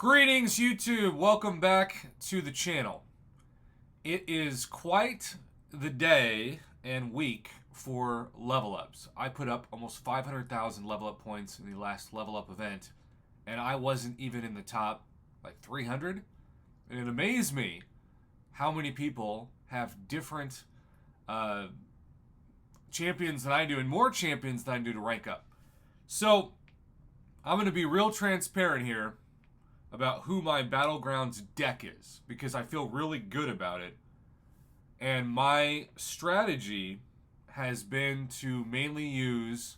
Greetings, YouTube. Welcome back to the channel. It is quite the day and week for level ups. I put up almost 500,000 level up points in the last level up event, and I wasn't even in the top 300. And it amazed me how many people have different champions than I do, and more champions than I do to rank up. So I'm going to be real transparent here about who my Battlegrounds deck is, because I feel really good about it. And my strategy has been to mainly use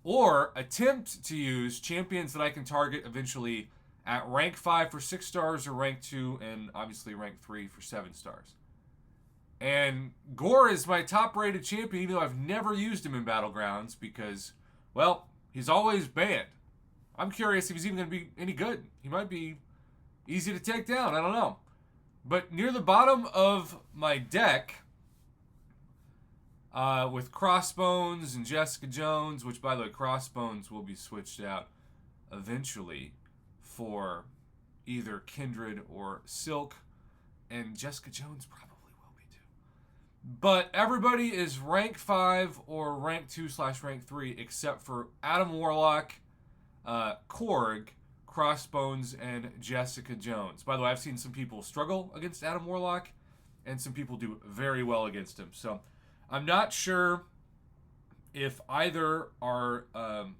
or attempt to use champions that I can target eventually at rank 5 for 6 stars or rank 2 and obviously rank 3 for 7 stars. And Gore is my top rated champion, even though I've never used him in Battlegrounds because, well, he's always banned. I'm curious if he's even going to be any good. He might be easy to take down. I don't know. But near the bottom of my deck, with Crossbones and Jessica Jones, which, by the way, Crossbones will be switched out eventually for either Kindred or Silk, and Jessica Jones probably will be too. But everybody is rank 5 or rank 2/rank 3 except for Adam Warlock, Korg, Crossbones, and Jessica Jones. By the way, I've seen some people struggle against Adam Warlock, and some people do very well against him. So I'm not sure if either are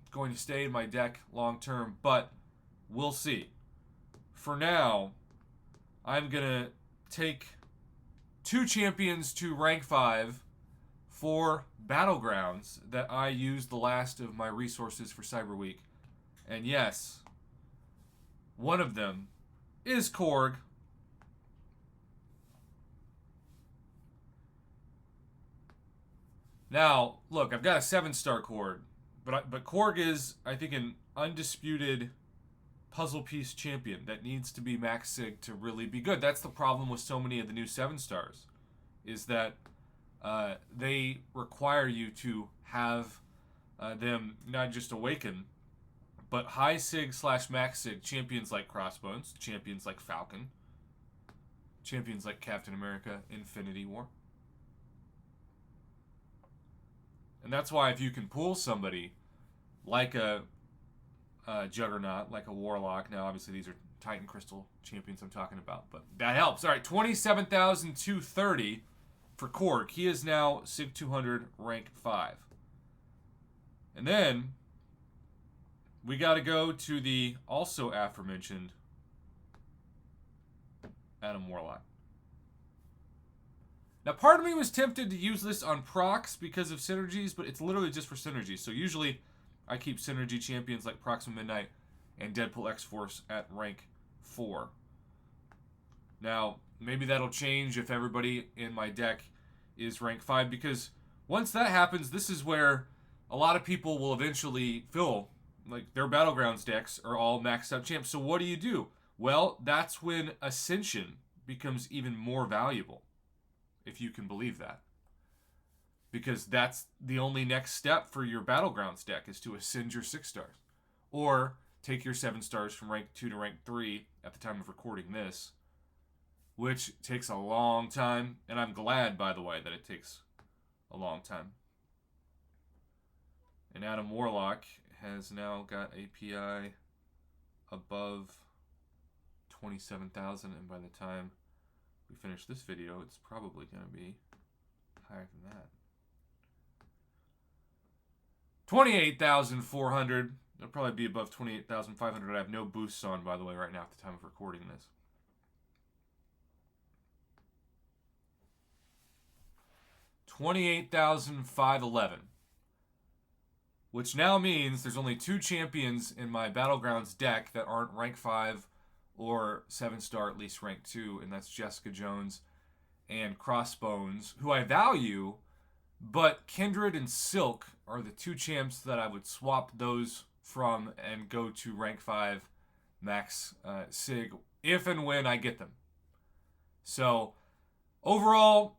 going to stay in my deck long term, but we'll see. For now, I'm going to take 2 champions to rank 5 for Battlegrounds that I used the last of my resources for Cyber Week. And yes, one of them is Korg. Now, look, I've got a 7-star Korg, but Korg is, I think, an undisputed puzzle piece champion that needs to be max sig to really be good. That's the problem with so many of the new 7-stars, is that they require you to have them not just awaken, but high sig/max sig champions like Crossbones, champions like Falcon, champions like Captain America, Infinity War. And that's why if you can pull somebody like a Juggernaut, like a Warlock, now obviously these are Titan Crystal champions I'm talking about, but that helps. All right, 27,230 for Korg. He is now Sig 200, rank 5. And then we got to go to the also aforementioned Adam Warlock. Now, part of me was tempted to use this on procs because of synergies, but it's literally just for synergies. So usually I keep synergy champions like Proxima Midnight and Deadpool X-Force at rank 4. Now, maybe that'll change if everybody in my deck is rank 5, because once that happens, this is where a lot of people will eventually feel like their Battlegrounds decks are all maxed out champs. So what do? Well, that's when Ascension becomes even more valuable, if you can believe that. Because that's the only next step for your Battlegrounds deck, is to ascend your 6 stars. Or take your 7 stars from rank 2 to rank 3 at the time of recording this, which takes a long time. And I'm glad, by the way, that it takes a long time. And Adam Warlock has now got API above 27,000, and by the time we finish this video, it's probably going to be higher than that. 28,400. It'll probably be above 28,500. I have no boosts on, by the way, right now at the time of recording this. 28,511. Which now means there's only 2 champions in my Battlegrounds deck that aren't rank 5 or 7-star, at least rank 2, and that's Jessica Jones and Crossbones, who I value, but Kindred and Silk are the 2 champs that I would swap those from and go to rank 5 max sig if and when I get them. So, overall,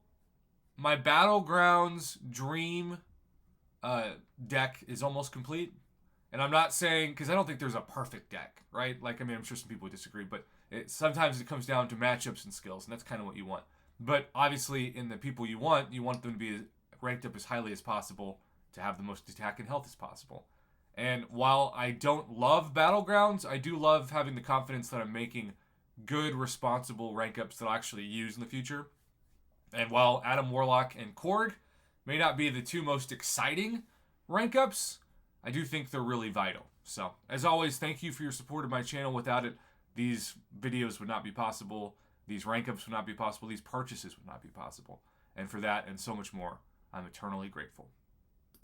my Battlegrounds dream deck is almost complete. And I'm not saying, because I don't think there's a perfect deck, right? Like, I mean, I'm sure some people would disagree, but sometimes it comes down to matchups and skills, and that's kind of what you want. But obviously, in the people you want them to be ranked up as highly as possible to have the most attack and health as possible. And while I don't love Battlegrounds, I do love having the confidence that I'm making good, responsible rank ups that I'll actually use in the future. And while Adam Warlock and Korg may not be the two most exciting rank ups, I do think they're really vital. So, as always, thank you for your support of my channel. Without it, these videos would not be possible. These rank ups would not be possible. These purchases would not be possible. And for that and so much more, I'm eternally grateful.